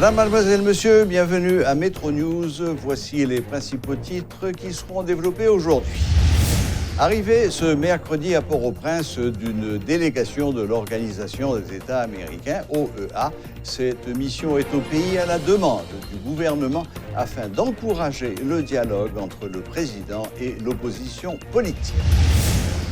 Madame, mademoiselle, monsieur, bienvenue à Métro News. Voici les principaux titres qui seront développés aujourd'hui. Arrivée ce mercredi à Port-au-Prince d'une délégation de l'Organisation des États américains, OEA, cette mission est au pays à la demande du gouvernement afin d'encourager le dialogue entre le président et l'opposition politique.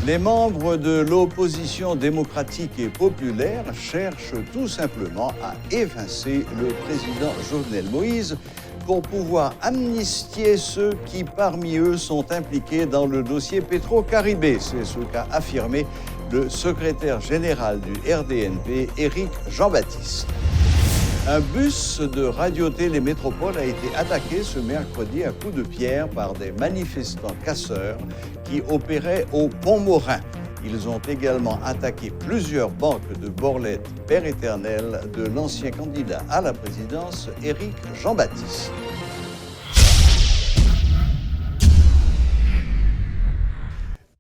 Les membres de l'opposition démocratique et populaire cherchent tout simplement à évincer le président Jovenel Moïse pour pouvoir amnistier ceux qui, parmi eux, sont impliqués dans le dossier Petro-Caribé. C'est ce qu'a affirmé le secrétaire général du RDNP, Éric Jean-Baptiste. Un bus de Radio-Télé Métropole a été attaqué ce mercredi à coups de pierre par des manifestants casseurs qui opéraient au Pont-Morin. Ils ont également attaqué plusieurs banques de Borlette, père éternel de l'ancien candidat à la présidence, Éric Jean-Baptiste.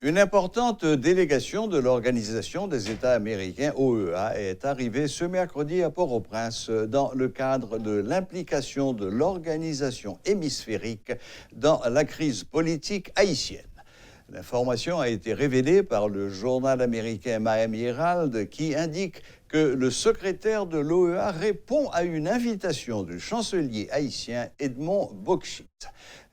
Une importante délégation de l'Organisation des États américains, OEA, est arrivée ce mercredi à Port-au-Prince dans le cadre de l'implication de l'organisation hémisphérique dans la crise politique haïtienne. L'information a été révélée par le journal américain Miami Herald qui indique que le secrétaire de l'OEA répond à une invitation du chancelier haïtien Edmond Bockschit.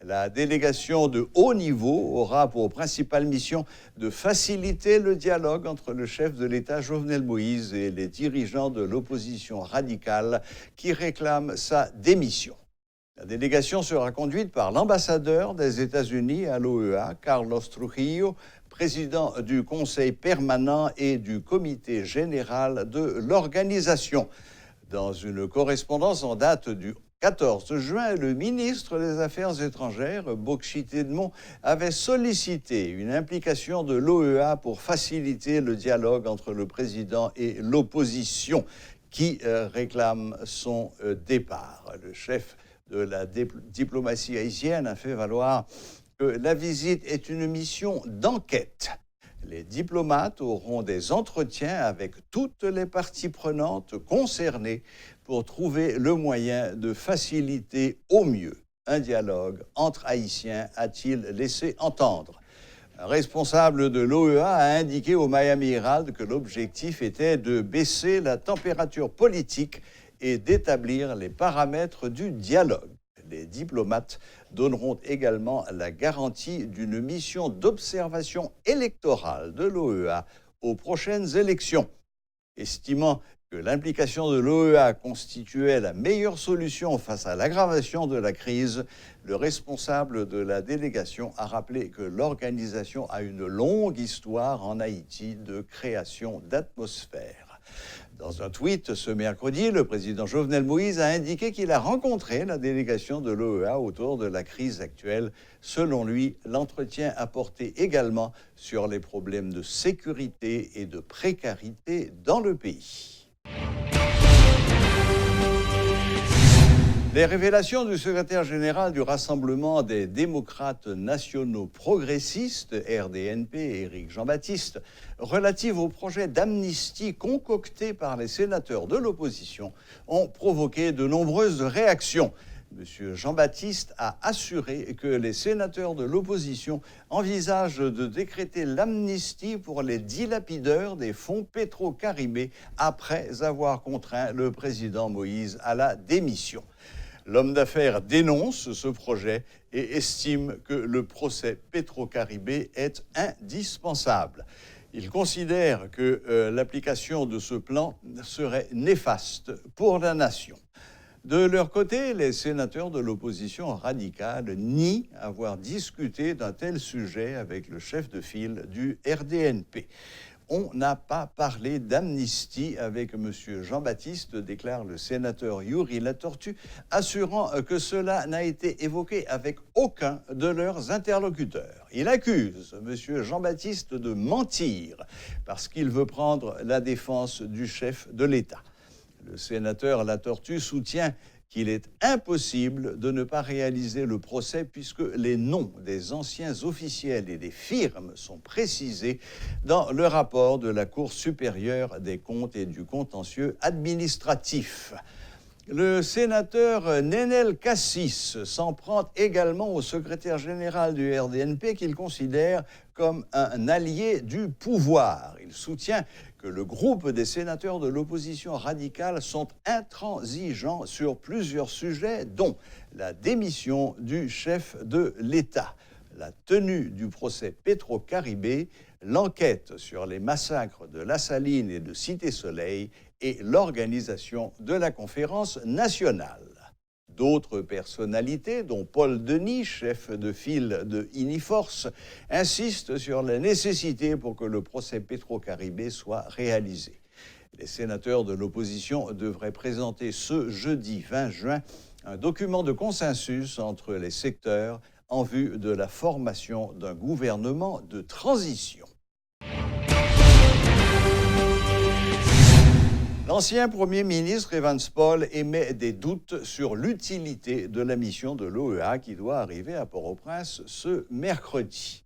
La délégation de haut niveau aura pour principale mission de faciliter le dialogue entre le chef de l'État Jovenel Moïse et les dirigeants de l'opposition radicale qui réclament sa démission. La délégation sera conduite par l'ambassadeur des États-Unis à l'OEA, Carlos Trujillo, président du Conseil permanent et du Comité général de l'organisation. Dans une correspondance en date du 14 juin, le ministre des Affaires étrangères, Bockschit Edmond, avait sollicité une implication de l'OEA pour faciliter le dialogue entre le président et l'opposition qui réclame son départ. Le chef de la diplomatie haïtienne a fait valoir que la visite est une mission d'enquête. Les diplomates auront des entretiens avec toutes les parties prenantes concernées pour trouver le moyen de faciliter au mieux un dialogue entre Haïtiens, a-t-il laissé entendre. Un responsable de l'OEA a indiqué au Miami Herald que l'objectif était de baisser la température politique et d'établir les paramètres du dialogue. Les diplomates donneront également la garantie d'une mission d'observation électorale de l'OEA aux prochaines élections. Estimant que l'implication de l'OEA constituait la meilleure solution face à l'aggravation de la crise, le responsable de la délégation a rappelé que l'organisation a une longue histoire en Haïti de création d'atmosphère. Dans un tweet ce mercredi, le président Jovenel Moïse a indiqué qu'il a rencontré la délégation de l'OEA autour de la crise actuelle. Selon lui, l'entretien a porté également sur les problèmes de sécurité et de précarité dans le pays. Les révélations du secrétaire général du Rassemblement des démocrates nationaux progressistes, RDNP, Éric Jean-Baptiste, relatives au projet d'amnistie concocté par les sénateurs de l'opposition ont provoqué de nombreuses réactions. M. Jean-Baptiste a assuré que les sénateurs de l'opposition envisagent de décréter l'amnistie pour les dilapideurs des fonds Petro-Caribé après avoir contraint le président Moïse à la démission. L'homme d'affaires dénonce ce projet et estime que le procès Petro-Caribé est indispensable. Il considère que l'application de ce plan serait néfaste pour la nation. De leur côté, les sénateurs de l'opposition radicale nient avoir discuté d'un tel sujet avec le chef de file du RDNP. On n'a pas parlé d'amnistie avec M. Jean-Baptiste, déclare le sénateur Yuri Latortue, assurant que cela n'a été évoqué avec aucun de leurs interlocuteurs. Il accuse M. Jean-Baptiste de mentir parce qu'il veut prendre la défense du chef de l'État. Le sénateur Latortue soutient qu'il est impossible de ne pas réaliser le procès puisque les noms des anciens officiels et des firmes sont précisés dans le rapport de la Cour supérieure des comptes et du contentieux administratif. Le sénateur Nenel Cassis s'en prend également au secrétaire général du RDNP qu'il considère comme un allié du pouvoir. Il soutient que le groupe des sénateurs de l'opposition radicale sont intransigeants sur plusieurs sujets, dont la démission du chef de l'État, la tenue du procès Petro-Caribé, l'enquête sur les massacres de La Saline et de Cité-Soleil et l'organisation de la conférence nationale. D'autres personnalités, dont Paul Denis, chef de file de Iniforce, insistent sur la nécessité pour que le procès Petro-Caribé soit réalisé. Les sénateurs de l'opposition devraient présenter ce jeudi 20 juin un document de consensus entre les secteurs en vue de la formation d'un gouvernement de transition. L'ancien Premier ministre Evans Paul émet des doutes sur l'utilité de la mission de l'OEA qui doit arriver à Port-au-Prince ce mercredi.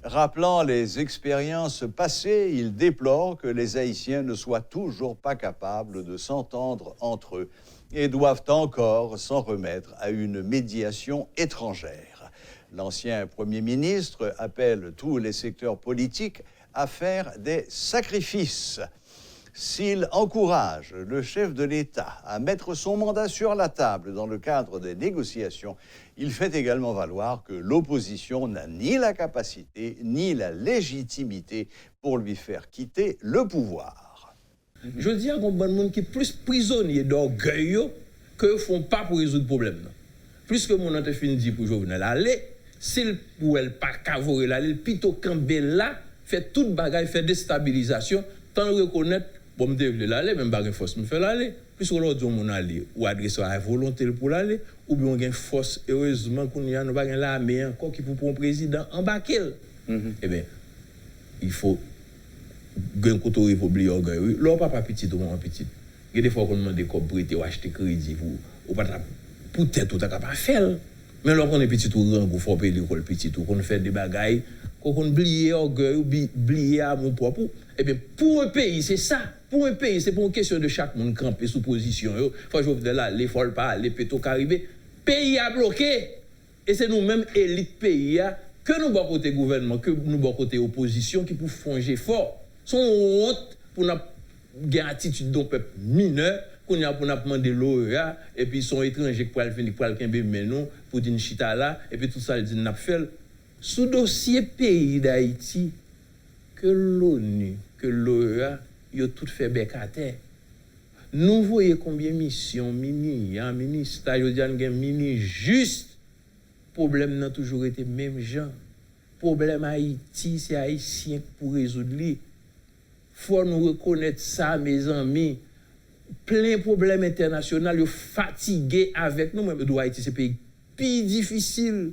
Rappelant les expériences passées, il déplore que les Haïtiens ne soient toujours pas capables de s'entendre entre eux et doivent encore s'en remettre à une médiation étrangère. L'ancien Premier ministre appelle tous les secteurs politiques à faire des sacrifices. S'il encourage le chef de l'État à mettre son mandat sur la table dans le cadre des négociations, il fait également valoir que l'opposition n'a ni la capacité ni la légitimité pour lui faire quitter le pouvoir. Je dis à un bon monde qui est plus prisonnier d'orgueil que font pas pour résoudre le problème. Plus que mon ante fin dit pour Jovenel aller, s'il pour elle pas cavorer là, il plutôt camper là, fait toute bagaille, fait déstabilisation, tant reconnaître bon me devler l'aller même pas une force me faire l'aller puisque l'autre mon aller ou adresser à volonté pour l'aller ou bien on gagne force heureusement qu'on y a nous pas gagne l'armée encore qui pour un président embarquer. Eh bien il faut gagne côté république orgueil leur papa petit ou mon petit il y a des fois qu'on demande comme prêter ou acheter crédit ou pas pour tête ou t'as pas faire mais lorsqu'on est petit ou grand faut payer l'école petit ou qu'on fait des bagailles qu'on oublie orgueil ou oublier amour propre. Eh bien, pour un pays, c'est ça. Pour un pays, c'est pour une question de chaque monde camper sous position. Il faut jouer de là, les folles pas, les Petro-Caribé. Pays a bloqué. Et c'est nous-mêmes, élite pays, que nous bon côté gouvernement, que nous bon côté opposition, qui pour fonger fort. Son honte pour notre attitude d'un peuple mineur, qu'on a pour nous demander l'OEA, et puis son étranger pour aller venir pour aller kembe mais non, pour dire chita là, et puis tout ça, il dit n'a fait. Sous dossier pays d'Haïti, que l'ONU, que l'OEA, ils ont tout fait bec à terre. Nous voyons combien de missions, ministère, mini juste. Problème n'a toujours été même genre. Problème Haïti, c'est Haïtien pour résoudre. Il faut nous reconnaître ça, mes amis. Plein de problèmes internationaux, ils sont fatigués avec nous. Même Haïti, c'est un pays plus difficile.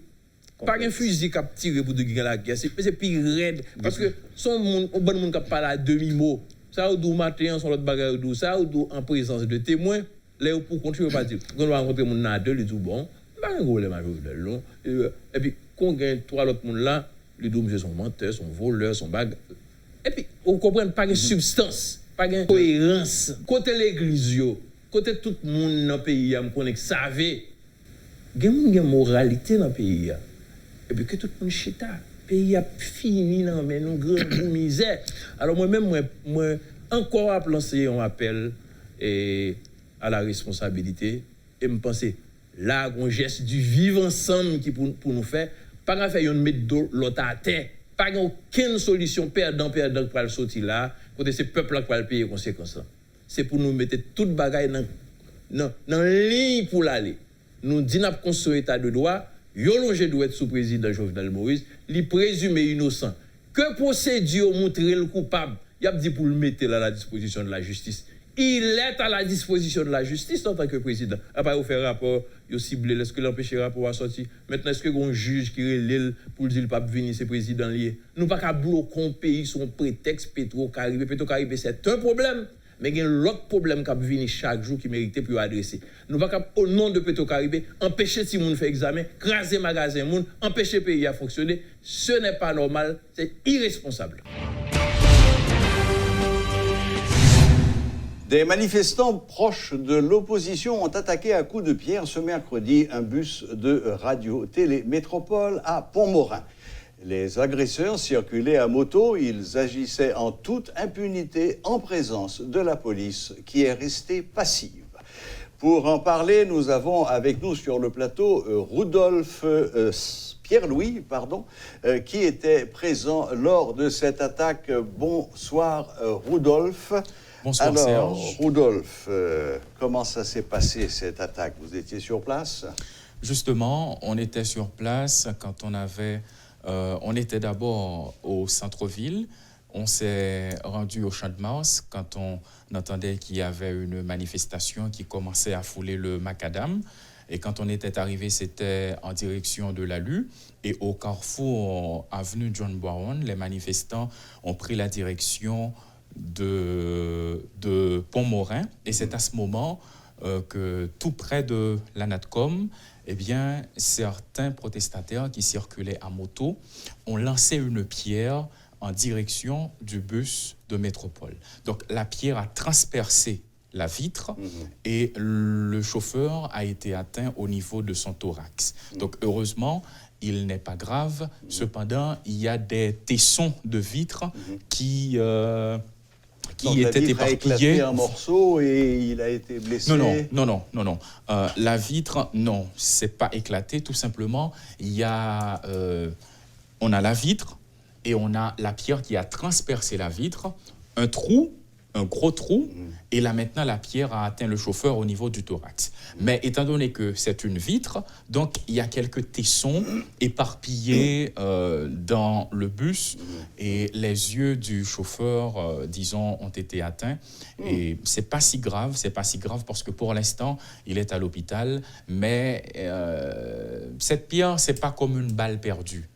Pas un fusil qui a tiré pour gagner la guerre, c'est plus raide. Parce que son monde, au bon monde qui a parlé à demi-mot, ça ou d'où matin, son l'autre bagarre d'où, ça ou d'où en présence de témoins, là où pour continuer pas dire. Quand on va rencontrer mon nade, il dit bon, pas un problème avec le long. Et puis, quand on gagne trois autres monde là, les deux monsieur sont menteurs, sont voleurs, sont bagarres. Et puis, on comprend pas une substance, pas une cohérence. Côté l'église, côté tout le monde dans le pays, on connaît que ça avait. Il y a une moralité dans le pays. Et puis que tout le monde chita, le pays a fini dans mais nous grande misère. Alors moi-même, moi encore à lancer un appel à la responsabilité et me penser là un geste du vivre ensemble qui pour nous faire, pas qu'à faire une mettre l'autre à terre, pas aucune solution perdant pour le sortir là, côté ces peuples là qui va payer les conséquences. C'est pour nous mettre toute bagaille dans ligne pour l'aller. Nous disons n'a construit état de droit. Yolonge doit être sous président Jovenel Moïse, li présumé innocent. Que procédure montrer le coupable, il a dit pour le mettre à la disposition de la justice. Il est à la disposition de la justice en tant que président. Après, il fait rapport, il ciblé, est-ce que l'empêcher rapport à sortir? Maintenant, est-ce que un juge qui relève pour dire le pape venir, c'est président lié? Nous pas qu'à bloquer un pays sur un prétexte Petro-Caribé. Petro-Caribé, c'est un problème. Mais il y a l'autre problème qui vient chaque jour qui méritait pour adresser. Nous ne pouvons pas, au nom de Petro-Caribé, empêcher si moun fait examen, craser magasin moun, empêcher le pays à fonctionner. Ce n'est pas normal, c'est irresponsable. Des manifestants proches de l'opposition ont attaqué à coups de pierre ce mercredi un bus de Radio-Télé Métropole à Pont-Morin. Les agresseurs circulaient à moto, ils agissaient en toute impunité en présence de la police qui est restée passive. Pour en parler, nous avons avec nous sur le plateau Pierre-Louis, qui était présent lors de cette attaque. Bonsoir Rudolf. Bonsoir Alors, Serge. Rudolf, comment ça s'est passé cette attaque? Vous étiez sur place? Justement, on était sur place quand on était d'abord au centre-ville. On s'est rendu au Champ de Mars quand on entendait qu'il y avait une manifestation qui commençait à fouler le macadam. Et quand on était arrivé, c'était en direction de l'ALU. Et au carrefour avenue John Brown, les manifestants ont pris la direction de Pont-Morin. Et c'est à ce moment que, tout près de la NATCOM, eh bien, certains protestataires qui circulaient à moto ont lancé une pierre en direction du bus de Métropole. Donc, la pierre a transpercé la vitre et le chauffeur a été atteint au niveau de son thorax. Donc, heureusement, il n'est pas grave. Cependant, il y a des tessons de vitre qui étaient éparpillés. A éclaté en morceaux et il a été blessé. Non. La vitre, non, c'est pas éclaté. Tout simplement, on a la vitre et on a la pierre qui a transpercé la vitre, un gros trou, et là maintenant la pierre a atteint le chauffeur au niveau du thorax. Mais étant donné que c'est une vitre, donc il y a quelques tessons éparpillés dans le bus et les yeux du chauffeur, disons, ont été atteints. Et c'est pas si grave parce que pour l'instant il est à l'hôpital. Mais cette pierre, c'est pas comme une balle perdue.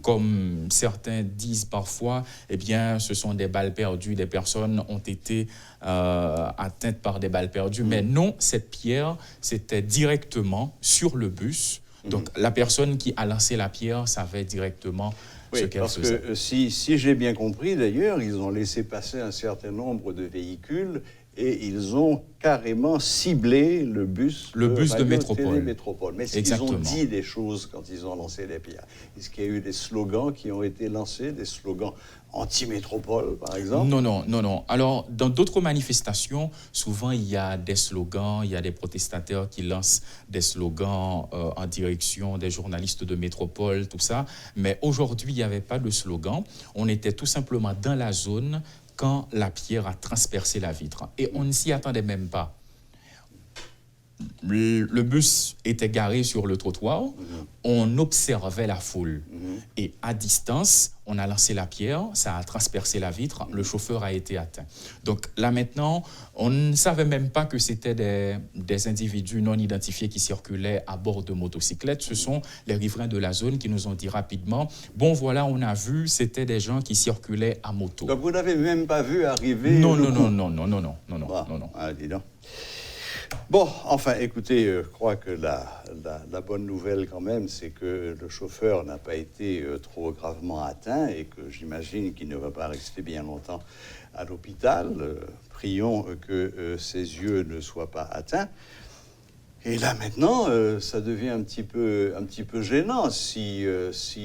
Comme certains disent parfois, eh bien, ce sont des balles perdues, des personnes ont été atteintes par des balles perdues. Mais non, cette pierre, c'était directement sur le bus. Donc, la personne qui a lancé la pierre savait directement ce qu'elle faisait. Parce que si j'ai bien compris, d'ailleurs, ils ont laissé passer un certain nombre de véhicules et ils ont carrément ciblé le bus de Métropole. Mais est-ce qu'ils ont dit des choses quand ils ont lancé les pierres? Est-ce qu'il y a eu des slogans qui ont été lancés, des slogans anti-métropole, par exemple? Non. Alors, dans d'autres manifestations, souvent, il y a des slogans, il y a des protestataires qui lancent des slogans en direction des journalistes de métropole, tout ça. Mais aujourd'hui, il n'y avait pas de slogan. On était tout simplement dans la zone quand la pierre a transpercé la vitre. Et on ne s'y attendait même pas. Le bus était garé sur le trottoir, on observait la foule. Et à distance, on a lancé la pierre, ça a transpercé la vitre, le chauffeur a été atteint. Donc là maintenant, on ne savait même pas que c'était des individus non identifiés qui circulaient à bord de motocyclettes. Ce sont les riverains de la zone qui nous ont dit rapidement, bon voilà, on a vu, c'était des gens qui circulaient à moto. Donc vous n'avez même pas vu arriver... Non. Ah, dis donc. Bon, enfin, écoutez, je crois que la bonne nouvelle quand même, c'est que le chauffeur n'a pas été trop gravement atteint et que j'imagine qu'il ne va pas rester bien longtemps à l'hôpital. Prions que ses yeux ne soient pas atteints. Et là maintenant, ça devient un petit peu gênant si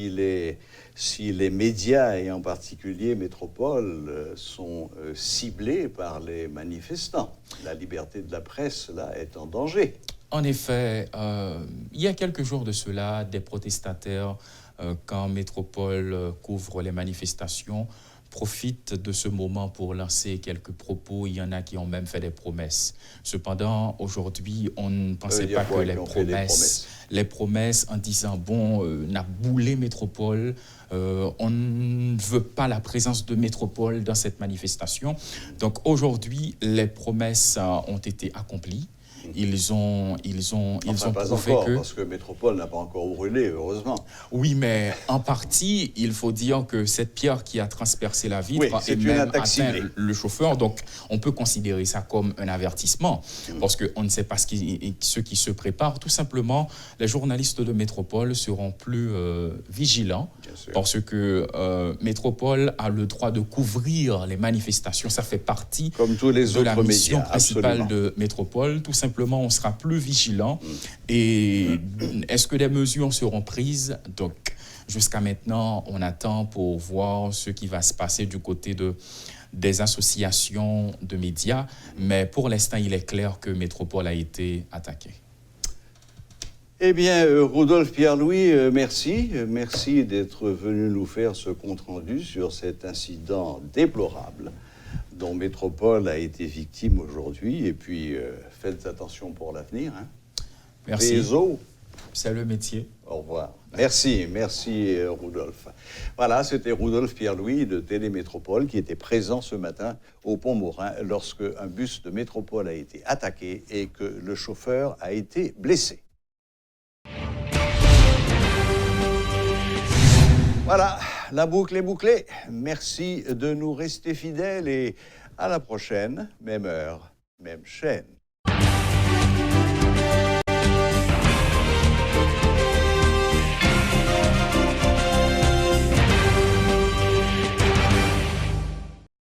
les médias, et en particulier Métropole, sont ciblés par les manifestants. La liberté de la presse, là, est en danger. En effet, il y a quelques jours de cela, des protestataires, quand Métropole couvre les manifestations, profitent de ce moment pour lancer quelques propos. Il y en a qui ont même fait des promesses. Cependant, aujourd'hui, on ne pensait pas que les promesses en disant, bon, on a boulé Métropole, on ne veut pas la présence de Métropole dans cette manifestation. Donc aujourd'hui, les promesses ont été accomplies. ils ont Pas prouvé encore, que... parce que Métropole n'a pas encore brûlé, heureusement. Oui, mais en partie, il faut dire que cette pierre qui a transpercé la vitre Oui, et même attaque atteint ciblée. le chauffeur, donc on peut considérer ça comme un avertissement, parce qu'on ne sait pas ce qui se prépare. Tout simplement, les journalistes de Métropole seront plus vigilants, parce que Métropole a le droit de couvrir les manifestations. Ça fait partie comme tous les de la autres mission médias, principale absolument. de Métropole. Tout simplement, on sera plus vigilant. Et est-ce que des mesures seront prises? Donc, jusqu'à maintenant, on attend pour voir ce qui va se passer du côté des associations de médias. Mais pour l'instant, il est clair que Métropole a été attaquée. Eh bien, Rudolf Pierre-Louis, merci. Merci d'être venu nous faire ce compte-rendu sur cet incident déplorable dont Métropole a été victime aujourd'hui. Et puis, faites attention pour l'avenir. Hein. Merci. Réseau. C'est le métier. Au revoir. Merci Rudolf. Voilà, c'était Rudolf Pierre-Louis de Télémétropole qui était présent ce matin au Pont-Morin lorsque un bus de Métropole a été attaqué et que le chauffeur a été blessé. Voilà, la boucle est bouclée. Merci de nous rester fidèles et à la prochaine, même heure, même chaîne.